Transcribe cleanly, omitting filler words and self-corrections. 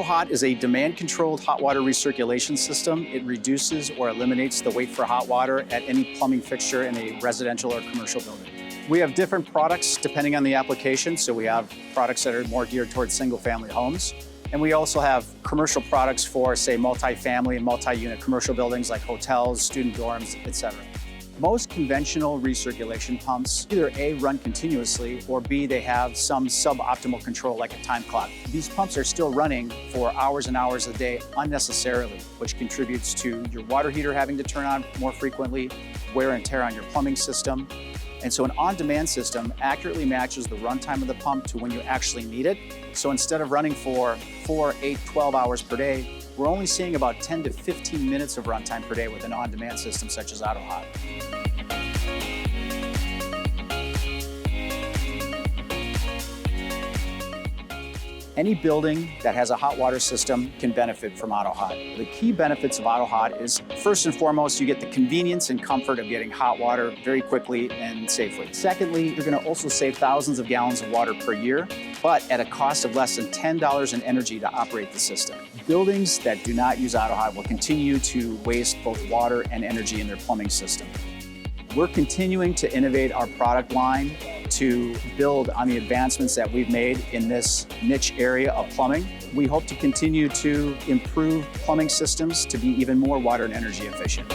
AutoHot is a demand-controlled hot water recirculation system. It reduces or eliminates the wait for hot water at any plumbing fixture in a residential or commercial building. We have different products depending on the application. So we have products that are more geared towards single-family homes. And we also have commercial products for, say, multi-family and multi-unit commercial buildings like hotels, student dorms, etc. Most conventional recirculation pumps either A, run continuously, or B, they have some suboptimal control like a time clock. These pumps are still running for hours and hours a day unnecessarily, which contributes to your water heater having to turn on more frequently, wear and tear on your plumbing system. And so an on-demand system accurately matches the runtime of the pump to when you actually need it. So instead of running for 4, 8, 12 hours per day, we're only seeing about 10 to 15 minutes of runtime per day with an on-demand system such as AutoHot. Any building that has a hot water system can benefit from AutoHot. The key benefits of AutoHot is, first and foremost, you get the convenience and comfort of getting hot water very quickly and safely. Secondly, you're going to also save thousands of gallons of water per year, but at a cost of less than $10 in energy to operate the system. Buildings that do not use AutoHot will continue to waste both water and energy in their plumbing system. We're continuing to innovate our product line to build on the advancements that we've made in this niche area of plumbing. We hope to continue to improve plumbing systems to be even more water and energy efficient.